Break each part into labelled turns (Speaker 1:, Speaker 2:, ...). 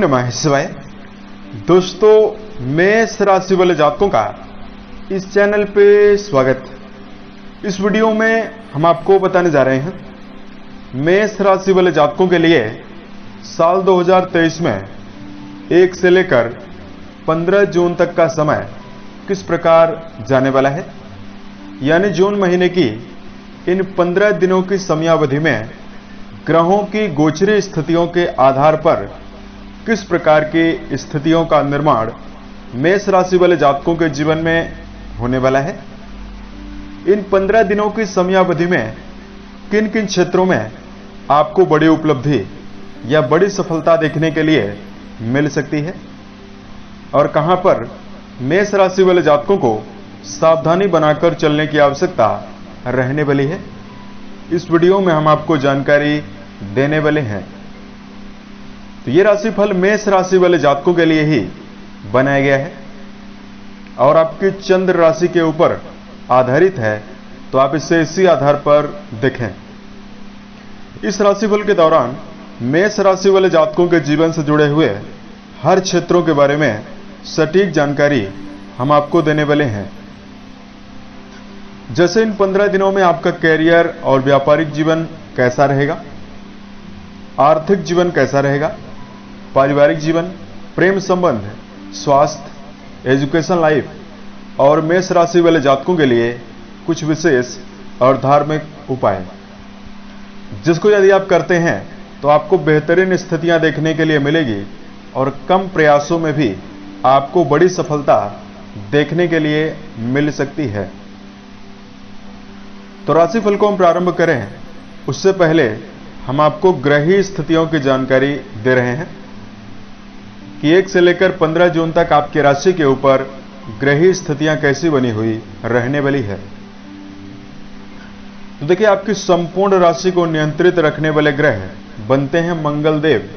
Speaker 1: नमः शिवाय। दोस्तों, मेष राशि वाले जातकों का इस चैनल पे स्वागत। इस वीडियो में हम आपको बताने जा रहे हैं मेष राशि वाले जातकों के लिए साल 2023 में 1 से लेकर 15 जून तक का समय किस प्रकार जाने वाला है। यानी जून महीने की इन 15 दिनों की समयावधि में ग्रहों की गोचरी स्थितियों के आधार पर किस प्रकार की स्थितियों का निर्माण मेष राशि वाले जातकों के जीवन में होने वाला है। इन 15 दिनों की समयावधि में किन किन क्षेत्रों में आपको बड़ी उपलब्धि या बड़ी सफलता देखने के लिए मिल सकती है और कहां पर मेष राशि वाले जातकों को सावधानी बनाकर चलने की आवश्यकता रहने वाली है, इस वीडियो में हम आपको जानकारी देने वाले हैं। तो ये राशिफल मेष राशि वाले जातकों के लिए ही बनाया गया है और आपकी चंद्र राशि के ऊपर आधारित है, तो आप इसे इसी आधार पर देखें। इस राशिफल के दौरान मेष राशि वाले जातकों के जीवन से जुड़े हुए हर क्षेत्रों के बारे में सटीक जानकारी हम आपको देने वाले हैं। जैसे इन 15 दिनों में आपका कैरियर और व्यापारिक जीवन कैसा रहेगा, आर्थिक जीवन कैसा रहेगा, पारिवारिक जीवन, प्रेम संबंध, स्वास्थ्य, एजुकेशन लाइफ और मेष राशि वाले जातकों के लिए कुछ विशेष और धार्मिक उपाय, जिसको यदि आप करते हैं तो आपको बेहतरीन स्थितियां देखने के लिए मिलेगी और कम प्रयासों में भी आपको बड़ी सफलता देखने के लिए मिल सकती है। तो राशिफल को हम प्रारंभ करें उससे पहले हम आपको ग्रही स्थितियों की जानकारी दे रहे हैं कि 1 से लेकर 15 जून तक आपकी राशि के ऊपर ग्रही स्थितियां कैसी बनी हुई रहने वाली है। तो देखिए, आपकी संपूर्ण राशि को नियंत्रित रखने वाले ग्रह बनते हैं मंगल देव,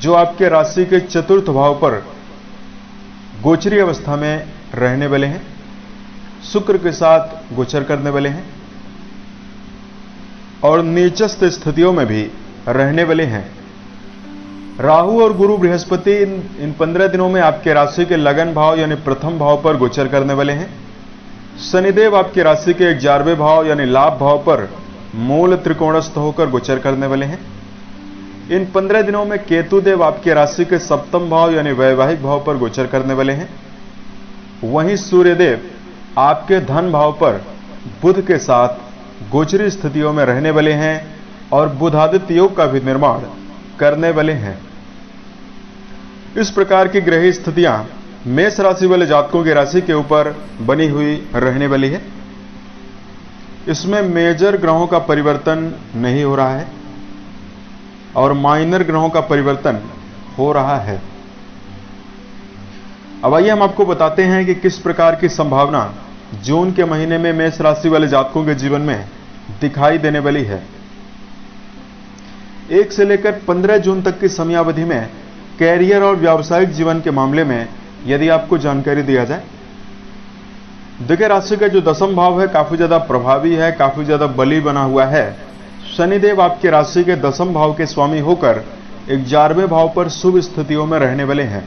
Speaker 1: जो आपके राशि के चतुर्थ भाव पर गोचरी अवस्था में रहने वाले हैं, शुक्र के साथ गोचर करने वाले हैं और नीचस्थ स्थितियों में भी रहने वाले हैं। राहु और गुरु बृहस्पति इन 15 दिनों में आपके राशि के लगन भाव यानी प्रथम भाव पर गोचर करने वाले हैं। शनिदेव आपकी राशि के 11वें भाव यानी लाभ भाव पर मूल त्रिकोणस्थ होकर गोचर करने वाले हैं। इन 15 दिनों में केतु देव आपकी राशि के 7वें भाव यानी वैवाहिक भाव पर गोचर करने वाले हैं। वहीं सूर्यदेव आपके धन भाव पर बुध के साथ गोचरी स्थितियों में रहने वाले हैं और बुधादित्य योग का भी निर्माण करने वाले हैं। इस प्रकार की ग्रही स्थितियां मेष राशि वाले जातकों की राशि के ऊपर बनी हुई रहने वाली है। इसमें मेजर ग्रहों का परिवर्तन नहीं हो रहा है और माइनर ग्रहों का परिवर्तन हो रहा है। अब आइए हम आपको बताते हैं कि किस प्रकार की संभावना जून के महीने में मेष राशि वाले जातकों के जीवन में दिखाई देने वाली है। 1 से लेकर 15 जून तक की समयावधि में कैरियर और व्यावसायिक जीवन के मामले में यदि आपको जानकारी दिया जाए, देखिए राशि का जो 10वां भाव है काफी ज्यादा प्रभावी है, काफी ज्यादा बली बना हुआ है। शनिदेव आपके राशि के 10वें भाव के स्वामी होकर 11वें भाव पर शुभ स्थितियों में रहने वाले हैं।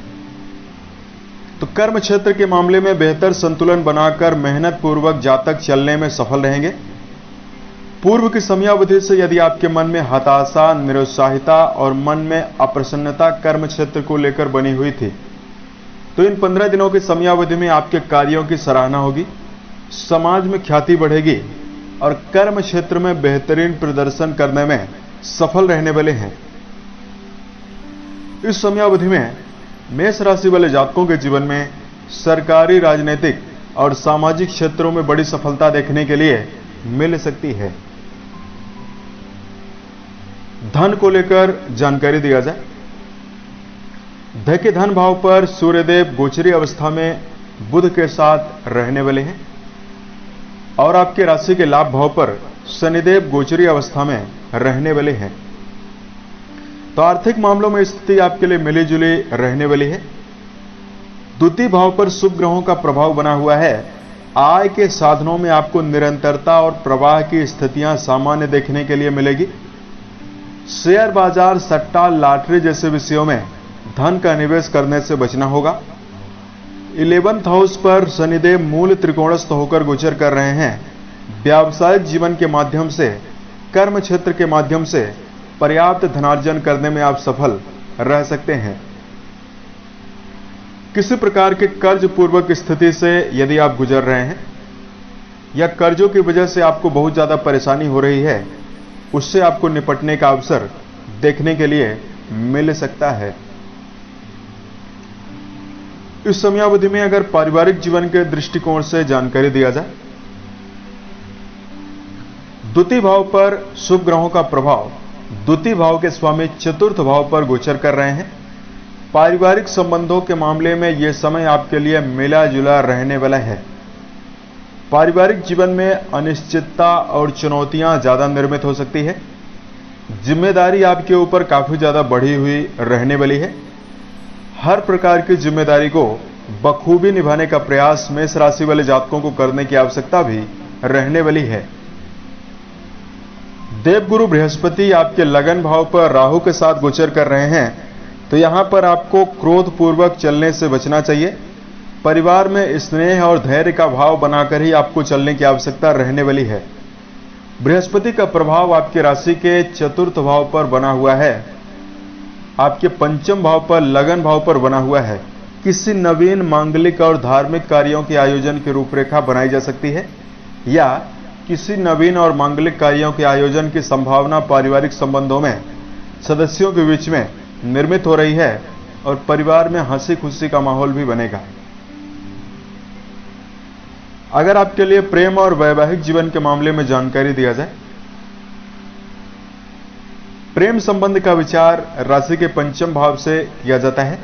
Speaker 1: तो कर्म क्षेत्र के मामले में बेहतर संतुलन बनाकर मेहनत पूर्वक जातक चलने में सफल रहेंगे। पूर्व की समयावधि से यदि आपके मन में हताशा, निरुत्साहिता और मन में अप्रसन्नता कर्म क्षेत्र को लेकर बनी हुई थी, तो इन 15 दिनों की समयावधि में आपके कार्यों की सराहना होगी, समाज में ख्याति बढ़ेगी और कर्म क्षेत्र में बेहतरीन प्रदर्शन करने में सफल रहने वाले हैं। इस समयावधि में मेष राशि वाले जातकों के जीवन में सरकारी, राजनीतिक और सामाजिक क्षेत्रों में बड़ी सफलता देखने के लिए मिल सकती है। धन को लेकर जानकारी दिया जाए, देखिए धन भाव पर सूर्यदेव गोचरी अवस्था में बुध के साथ रहने वाले हैं और आपके राशि के लाभ भाव पर शनिदेव गोचरी अवस्था में रहने वाले हैं। तो आर्थिक मामलों में स्थिति आपके लिए मिली जुली रहने वाली है। द्वितीय भाव पर शुभ ग्रहों का प्रभाव बना हुआ है। आय के साधनों में आपको निरंतरता और प्रवाह की स्थितियां सामान्य देखने के लिए मिलेगी। शेयर बाजार, सट्टा, लॉटरी जैसे विषयों में धन का निवेश करने से बचना होगा। 11th हाउस पर शनिदेव मूल त्रिकोणस्थ होकर गोचर कर रहे हैं। व्यावसायिक जीवन के माध्यम से, कर्म क्षेत्र के माध्यम से पर्याप्त धनार्जन करने में आप सफल रह सकते हैं। किसी प्रकार के कर्ज पूर्वक स्थिति से यदि आप गुजर रहे हैं या कर्जों की वजह से आपको बहुत ज्यादा परेशानी हो रही है, उससे आपको निपटने का अवसर देखने के लिए मिल सकता है। इस समयावधि में अगर पारिवारिक जीवन के दृष्टिकोण से जानकारी दिया जाए, द्वितीय भाव पर शुभ ग्रहों का प्रभाव द्वितीय भाव के स्वामी चतुर्थ भाव पर गोचर कर रहे हैं। पारिवारिक संबंधों के मामले में यह समय आपके लिए मिला जुला रहने वाला है। पारिवारिक जीवन में अनिश्चितता और चुनौतियां ज्यादा निर्मित हो सकती है। जिम्मेदारी आपके ऊपर काफी ज्यादा बढ़ी हुई रहने वाली है। हर प्रकार की जिम्मेदारी को बखूबी निभाने का प्रयास मेष राशि वाले जातकों को करने की आवश्यकता भी रहने वाली है। देवगुरु बृहस्पति आपके लगन भाव पर राहु के साथ गोचर कर रहे हैं, तो यहां पर आपको क्रोध पूर्वक चलने से बचना चाहिए। परिवार में स्नेह और धैर्य का भाव बनाकर ही आपको चलने की आवश्यकता रहने वाली है। बृहस्पति का प्रभाव आपकी राशि के चतुर्थ भाव पर बना हुआ है, आपके पंचम भाव पर, लगन भाव पर बना हुआ है। किसी नवीन मांगलिक और धार्मिक कार्यों के आयोजन की रूपरेखा बनाई जा सकती है या किसी नवीन और मांगलिक कार्यों के आयोजन की संभावना पारिवारिक संबंधों में सदस्यों के बीच में निर्मित हो रही है और परिवार में हंसी खुशी का माहौल भी बनेगा। अगर आपके लिए प्रेम और वैवाहिक जीवन के मामले में जानकारी दिया जाए, प्रेम संबंध का विचार राशि के पंचम भाव से किया जाता है।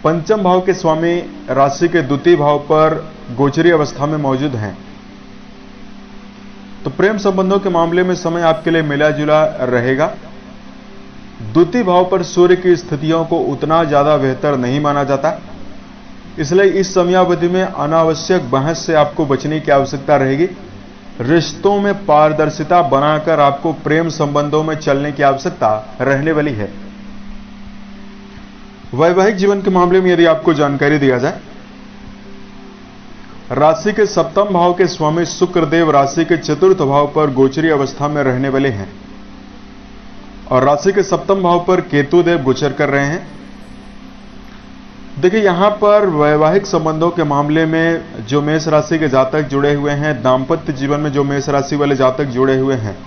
Speaker 1: पंचम भाव के स्वामी राशि के द्वितीय भाव पर गोचरी अवस्था में मौजूद हैं, तो प्रेम संबंधों के मामले में समय आपके लिए मिला जुला रहेगा। द्वितीय भाव पर सूर्य की स्थितियों को उतना ज्यादा बेहतर नहीं माना जाता, इसलिए इस समयावधि में अनावश्यक बहस से आपको बचने की आवश्यकता रहेगी। रिश्तों में पारदर्शिता बनाकर आपको प्रेम संबंधों में चलने की आवश्यकता रहने वाली है। वैवाहिक जीवन के मामले में यदि आपको जानकारी दिया जाए, राशि के सप्तम भाव के स्वामी शुक्रदेव राशि के चतुर्थ भाव पर गोचरी अवस्था में रहने वाले हैं और राशि के सप्तम भाव पर केतु देव गोचर कर रहे हैं। देखिए, यहां पर वैवाहिक संबंधों के मामले में जो मेष राशि के जातक जुड़े हुए हैं, दांपत्य जीवन में जो मेष राशि वाले जातक जुड़े हुए हैं,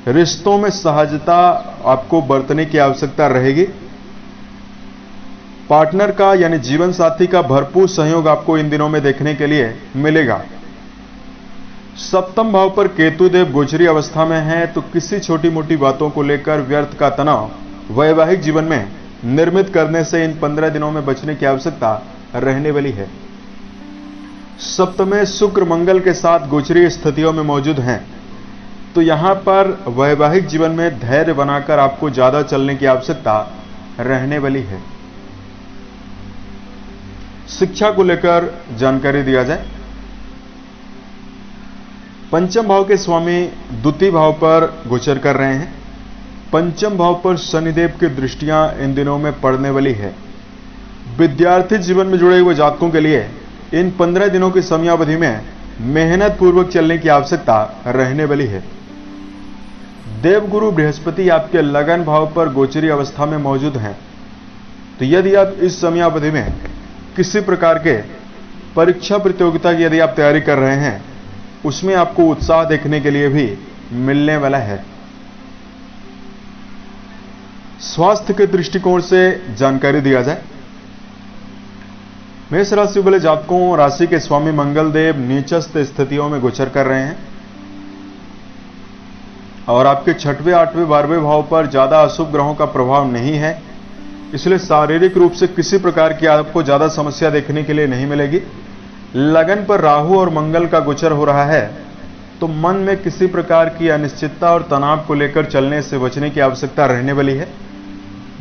Speaker 1: रिश्तों में सहजता आपको बरतने की आवश्यकता रहेगी। पार्टनर का यानी जीवन साथी का भरपूर सहयोग आपको इन दिनों में देखने के लिए मिलेगा। सप्तम भाव पर केतु देव गोचरी अवस्था में हैं, तो किसी छोटी मोटी बातों को लेकर व्यर्थ का तनाव वैवाहिक जीवन में निर्मित करने से इन 15 दिनों में बचने की आवश्यकता रहने वाली है। सप्तमें शुक्र मंगल के साथ गोचरी स्थितियों में मौजूद हैं, तो यहां पर वैवाहिक जीवन में धैर्य बनाकर आपको ज्यादा चलने की आवश्यकता रहने वाली है। शिक्षा को लेकर जानकारी दिया जाए, पंचम भाव के स्वामी द्वितीय भाव पर गोचर कर रहे हैं। पंचम भाव पर शनिदेव की दृष्टियां इन दिनों में पड़ने वाली है। विद्यार्थी जीवन में जुड़े हुए जातकों के लिए इन 15 दिनों की समयावधि में मेहनत पूर्वक चलने की आवश्यकता रहने वाली है। देवगुरु बृहस्पति आपके लगन भाव पर गोचरी अवस्था में मौजूद हैं, तो यदि आप इस समयावधि में किसी प्रकार के परीक्षा प्रतियोगिता की यदि आप तैयारी कर रहे हैं, उसमें आपको उत्साह देखने के लिए भी मिलने वाला है। स्वास्थ्य के दृष्टिकोण से जानकारी दिया जाए, मेष राशि वाले जातकों, राशि के स्वामी मंगल देव नीचस्थ स्थितियों में गोचर कर रहे हैं और आपके 6वें, 8वें, 12वें भाव पर ज्यादा अशुभ ग्रहों का प्रभाव नहीं है, इसलिए शारीरिक रूप से किसी प्रकार की आपको ज्यादा समस्या देखने के लिए नहीं मिलेगी। लगन पर राहु और मंगल का गोचर हो रहा है, तो मन में किसी प्रकार की अनिश्चितता और तनाव को लेकर चलने से बचने की आवश्यकता रहने वाली है।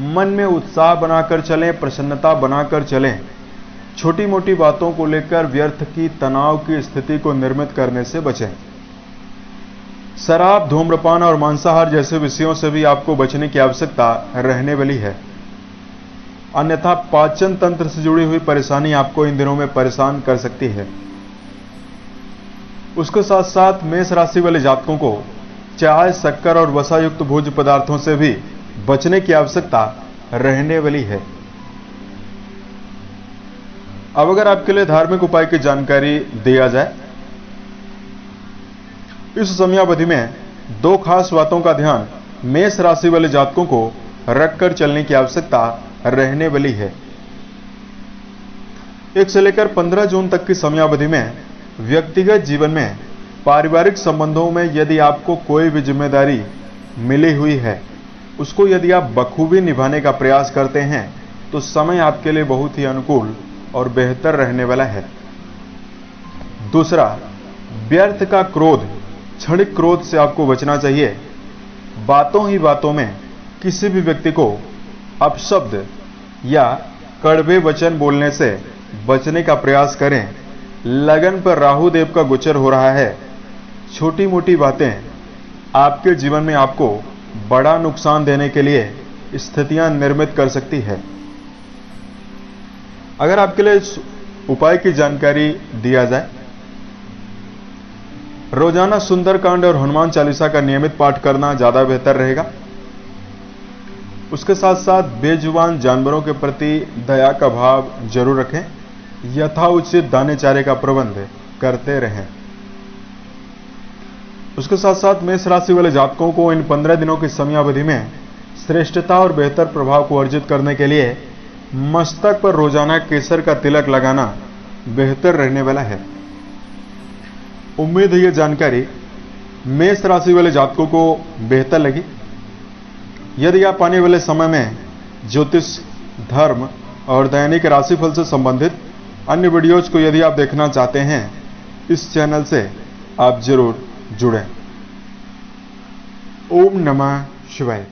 Speaker 1: मन में उत्साह बनाकर चलें, प्रसन्नता बनाकर चलें। छोटी मोटी बातों को लेकर व्यर्थ की तनाव की स्थिति को निर्मित करने से बचें। शराब, धूम्रपान और मांसाहार जैसे विषयों से भी आपको बचने की आवश्यकता रहने वाली है। अन्यथा पाचन तंत्र से जुड़ी हुई परेशानी आपको इन दिनों में परेशान कर सकती है। उसके साथ साथ मेष राशि वाले जातकों को चाय, शक्कर और वसा युक्त भोज्य पदार्थों से भी बचने की आवश्यकता रहने वाली है। अब अगर आपके लिए धार्मिक उपाय की जानकारी दिया जाए, इस समयावधि में दो खास बातों का ध्यान मेष राशि वाले जातकों को रखकर चलने की आवश्यकता रहने वाली है। 1 से लेकर 15 जून तक की समयावधि में व्यक्तिगत जीवन में पारिवारिक संबंधों में यदि आपको कोई भी जिम्मेदारी मिली हुई है, उसको यदि आप बखूबी निभाने का प्रयास करते हैं तो समय आपके लिए बहुत ही अनुकूल और बेहतर रहने वाला है। दूसरा, व्यर्थ का क्रोध, क्षणिक क्रोध से आपको बचना चाहिए। बातों ही बातों में किसी भी व्यक्ति को अपशब्द या कड़वे वचन बोलने से बचने का प्रयास करें। लगन पर राहु देव का गोचर हो रहा है। छोटी मोटी बातें आपके जीवन में आपको बड़ा नुकसान देने के लिए स्थितियां निर्मित कर सकती है। अगर आपके लिए इस उपाय की जानकारी दिया जाए, रोजाना सुंदरकांड और हनुमान चालीसा का नियमित पाठ करना ज्यादा बेहतर रहेगा। उसके साथ साथ बेजुबान जानवरों के प्रति दया का भाव जरूर रखें। यथाउचित दाने चारे का प्रबंध करते रहें। उसके साथ साथ मेष राशि वाले जातकों को इन 15 दिनों की समयावधि में श्रेष्ठता और बेहतर प्रभाव को अर्जित करने के लिए मस्तक पर रोजाना केसर का तिलक लगाना बेहतर रहने वाला है। उम्मीद है यह जानकारी मेष राशि वाले जातकों को बेहतर लगी। यदि आप आने वाले समय में ज्योतिष, धर्म और दैनिक राशिफल से संबंधित अन्य वीडियोज को यदि आप देखना चाहते हैं, इस चैनल से आप जरूर जुड़ें। ओम नमः शिवाय।